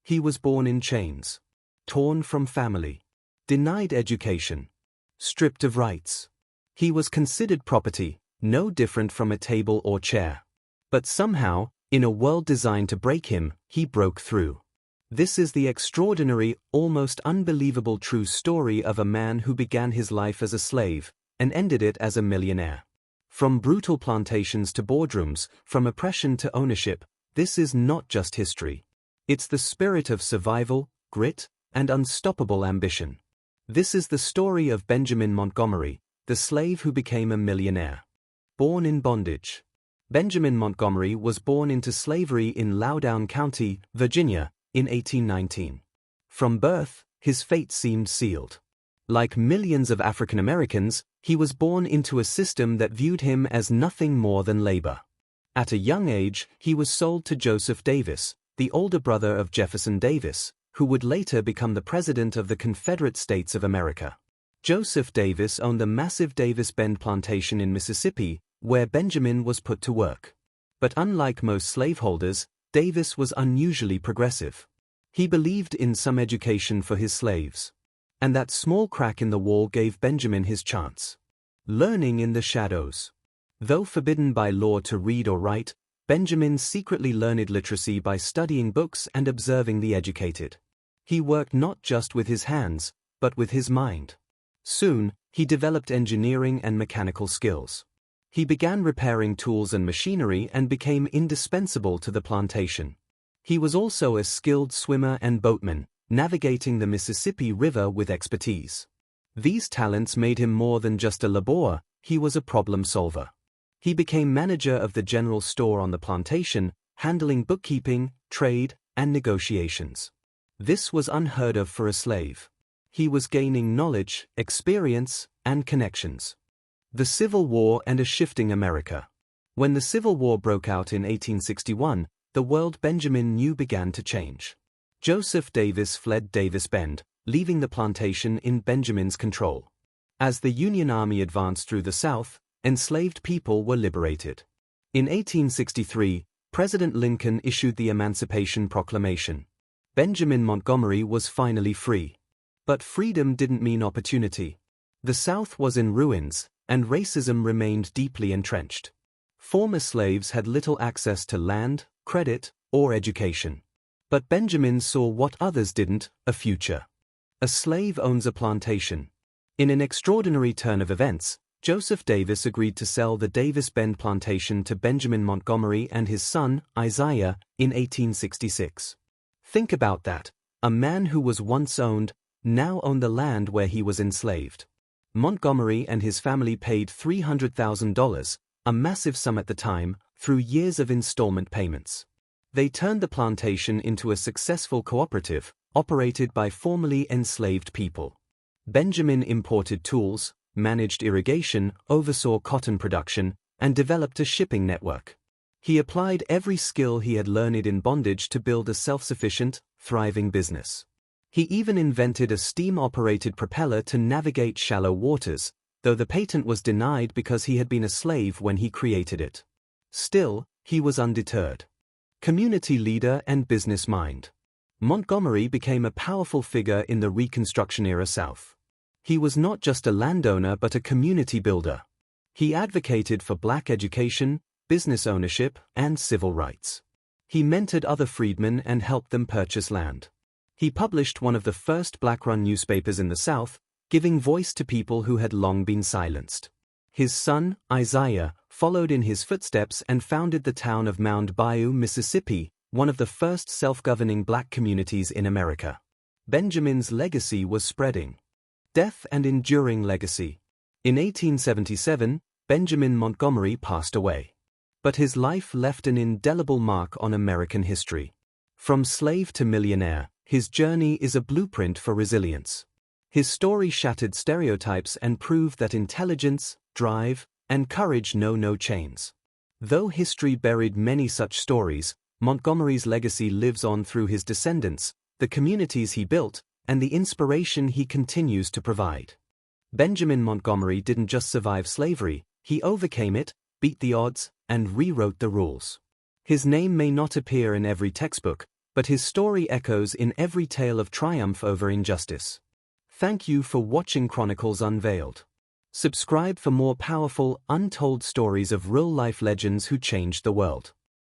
He was born in chains, torn from family, denied education, stripped of rights. He was considered property, no different from a table or chair. But somehow, in a world designed to break him, he broke through. This is the extraordinary, almost unbelievable true story of a man who began his life as a slave and ended it as a millionaire. From brutal plantations to boardrooms, from oppression to ownership, this is not just history. It's the spirit of survival, grit, and unstoppable ambition. This is the story of Benjamin Montgomery, the slave who became a millionaire. Born in bondage. Benjamin Montgomery was born into slavery in Loudoun County, Virginia, in 1819. From birth, his fate seemed sealed. Like millions of African Americans, he was born into a system that viewed him as nothing more than labor. At a young age, he was sold to Joseph Davis, the older brother of Jefferson Davis, who would later become the President of the Confederate States of America. Joseph Davis owned the massive Davis Bend plantation in Mississippi, where Benjamin was put to work. But unlike most slaveholders, Davis was unusually progressive. He believed in some education for his slaves. And that small crack in the wall gave Benjamin his chance. Learning in the shadows. Though forbidden by law to read or write, Benjamin secretly learned literacy by studying books and observing the educated. He worked not just with his hands, but with his mind. Soon, he developed engineering and mechanical skills. He began repairing tools and machinery and became indispensable to the plantation. He was also a skilled swimmer and boatman, navigating the Mississippi River with expertise. These talents made him more than just a laborer, he was a problem solver. He became manager of the general store on the plantation, handling bookkeeping, trade, and negotiations. This was unheard of for a slave. He was gaining knowledge, experience, and connections. The Civil War and a shifting America. When the Civil War broke out in 1861, the world Benjamin knew began to change. Joseph Davis fled Davis Bend, leaving the plantation in Benjamin's control. As the Union Army advanced through the South, enslaved people were liberated. In 1863, President Lincoln issued the Emancipation Proclamation. Benjamin Montgomery was finally free. But freedom didn't mean opportunity. The South was in ruins, and racism remained deeply entrenched. Former slaves had little access to land, credit, or education. But Benjamin saw what others didn't, a future. A slave owns a plantation. In an extraordinary turn of events, Joseph Davis agreed to sell the Davis Bend plantation to Benjamin Montgomery and his son, Isaiah, in 1866. Think about that. A man who was once owned, now owned the land where he was enslaved. Montgomery and his family paid $300,000, a massive sum at the time, through years of installment payments. They turned the plantation into a successful cooperative, operated by formerly enslaved people. Benjamin imported tools, managed irrigation, oversaw cotton production, and developed a shipping network. He applied every skill he had learned in bondage to build a self-sufficient, thriving business. He even invented a steam-operated propeller to navigate shallow waters, though the patent was denied because he had been a slave when he created it. Still, he was undeterred. Community leader and business mind. Montgomery became a powerful figure in the Reconstruction-era South. He was not just a landowner but a community builder. He advocated for black education, business ownership, and civil rights. He mentored other freedmen and helped them purchase land. He published one of the first black-run newspapers in the South, giving voice to people who had long been silenced. His son, Isaiah, followed in his footsteps and founded the town of Mound Bayou, Mississippi, one of the first self-governing black communities in America. Benjamin's legacy was spreading. Death and enduring legacy. In 1877, Benjamin Montgomery passed away. But his life left an indelible mark on American history. From slave to millionaire, his journey is a blueprint for resilience. His story shattered stereotypes and proved that intelligence, drive, and courage know no chains. Though history buried many such stories, Montgomery's legacy lives on through his descendants, the communities he built, and the inspiration he continues to provide. Benjamin Montgomery didn't just survive slavery, he overcame it, beat the odds, and rewrote the rules. His name may not appear in every textbook, but his story echoes in every tale of triumph over injustice. Thank you for watching Chronicles Unveiled. Subscribe for more powerful, untold stories of real-life legends who changed the world.